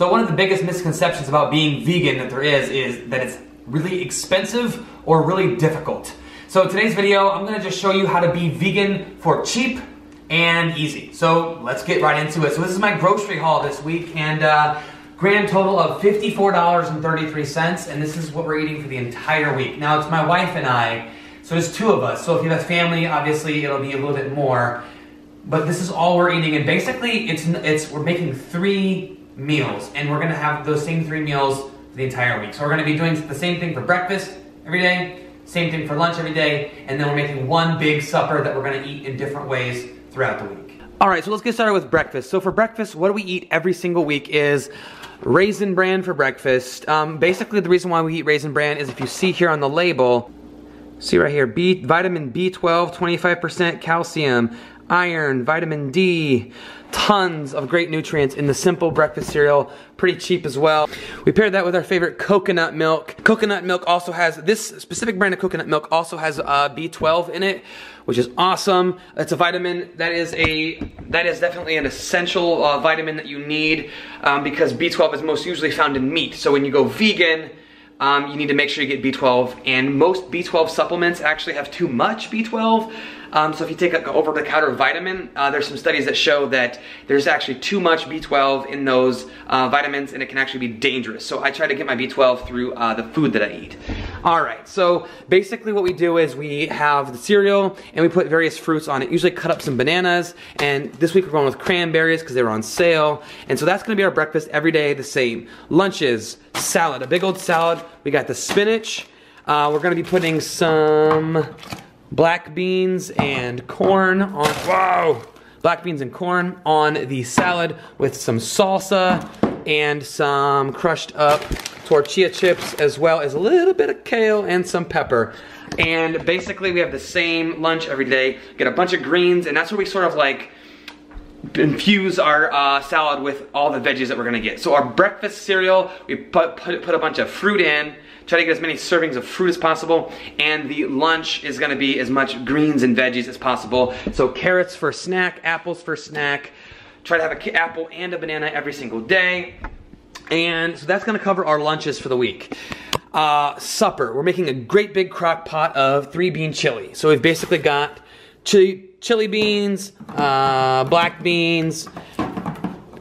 So one of the biggest misconceptions about being vegan that there is that it's really expensive or really difficult. So in today's video, I'm gonna just show you how to be vegan for cheap and easy. So let's get right into it. So this is my grocery haul this week, and grand total of $54.33, and this is what we're eating for the entire week. Now it's my wife and I, so there's two of us. So if you have a family, obviously it'll be a little bit more, but this is all we're eating, and basically we're making 3 meals, and we're gonna have those same 3 meals for the entire week. So we're gonna be doing the same thing for breakfast every day, same thing for lunch every day, and then we're making one big supper that we're gonna eat in different ways throughout the week. All right, so let's get started with breakfast. So for breakfast, what do we eat every single week is Raisin Bran for breakfast. Basically, the reason why we eat Raisin Bran is if you see here on the label, see right here, vitamin B12, 25% calcium, iron, vitamin D, tons of great nutrients in the simple breakfast cereal, pretty cheap as well. We paired that with our favorite coconut milk. Coconut milk also has, this specific brand of coconut milk also has B12 in it, which is awesome. It's a vitamin that is definitely an essential vitamin that you need because B12 is most usually found in meat. So when you go vegan, you need to make sure you get B12, and most B12 supplements actually have too much B12. So if you take an over-the-counter vitamin, there's some studies that show that there's actually too much B12 in those vitamins, and it can actually be dangerous. So I try to get my B12 through the food that I eat. All right, so basically what we do is we have the cereal, and we put various fruits on it. Usually cut up some bananas, and this week we're going with cranberries because they were on sale. And so that's gonna be our breakfast every day the same. Lunches, salad, a big old salad. We got the spinach. We're gonna be putting some black beans and corn on, black beans and corn on the salad with some salsa and some crushed up tortilla chips, as well as a little bit of kale and some pepper. And basically we have the same lunch every day. Get a bunch of greens, and that's where we sort of like infuse our salad with all the veggies that we're gonna get. So our breakfast cereal, we put a bunch of fruit in, try to get as many servings of fruit as possible, and the lunch is gonna be as much greens and veggies as possible. So carrots for snack, apples for snack, try to have an apple and a banana every single day. And so that's gonna cover our lunches for the week. Supper, we're making a great big crock pot of 3-bean chili. So we've basically got chili beans, black beans,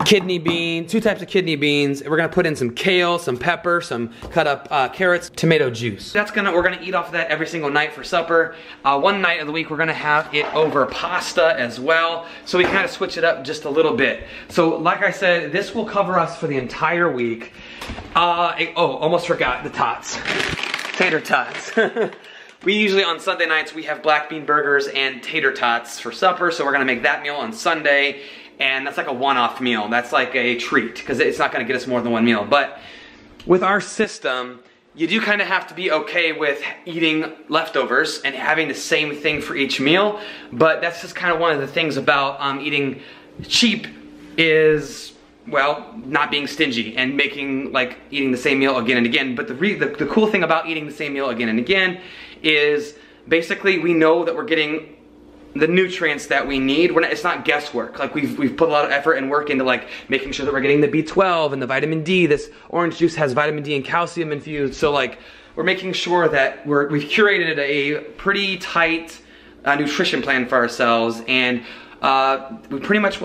kidney bean, 2 types of kidney beans. We're gonna put in some kale, some pepper, some cut up carrots, tomato juice. We're gonna eat off of that every single night for supper. One night of the week we're gonna have it over pasta as well. So we kind of switch it up just a little bit. So like I said, this will cover us for the entire week. Almost forgot the tots. Tater tots. We usually on Sunday nights we have black bean burgers and tater tots for supper, so we're gonna make that meal on Sunday. And that's like a one-off meal. That's like a treat, because it's not gonna get us more than one meal. But with our system, you do kind of have to be okay with eating leftovers and having the same thing for each meal. But that's just kind of one of the things about eating cheap is, well, not being stingy and making, like, eating the same meal again and again. But the cool thing about eating the same meal again and again is basically we know that we're getting the nutrients that we need. It's not guesswork. Like we've put a lot of effort and work into like making sure that we're getting the B12 and the vitamin D. This orange juice has vitamin D and calcium infused. So like we're making sure that we've curated a pretty tight nutrition plan for ourselves, and we'll pretty much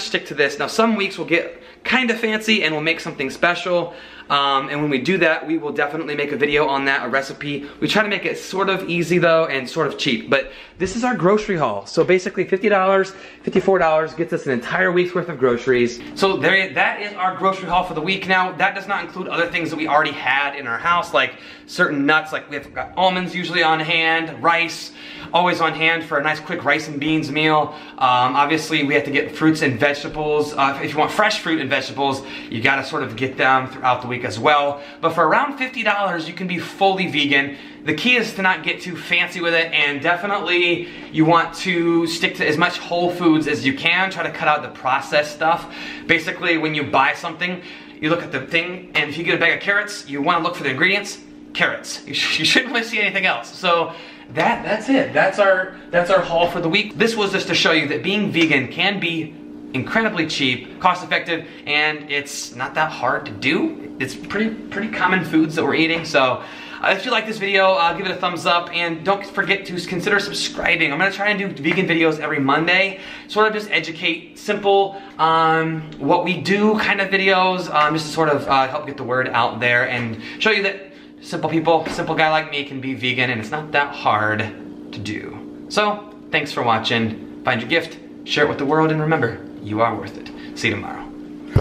stick to this. Now some weeks we'll get kind of fancy and we'll make something special. And when we do that, we will definitely make a video on that, a recipe. We try to make it sort of easy though, and sort of cheap. But this is our grocery haul. So basically $50, $54 gets us an entire week's worth of groceries. So that is our grocery haul for the week. Now, that does not include other things that we already had in our house, like certain nuts, like we've got almonds usually on hand, rice, always on hand for a nice quick rice and beans meal. Obviously, we have to get fruits and vegetables. If you want fresh fruit and vegetables, you gotta sort of get them throughout the week as well. But for around $50, you can be fully vegan. The key is to not get too fancy with it, and definitely you want to stick to as much whole foods as you can. Try to cut out the processed stuff. Basically, when you buy something, you look at the thing, and if you get a bag of carrots, you want to look for the ingredients, carrots. You shouldn't really see anything else. So that's it. That's our haul for the week. This was just to show you that being vegan can be incredibly cheap, cost effective, and it's not that hard to do. It's pretty common foods that we're eating. So if you like this video, give it a thumbs up, and don't forget to consider subscribing. I'm gonna try and do vegan videos every Monday, sort of just educate, simple, what we do kind of videos, just to sort of help get the word out there and show you that simple people, simple guy like me can be vegan, and it's not that hard to do. So, thanks for watching. Find your gift, share it with the world, and remember, you are worth it. See you tomorrow.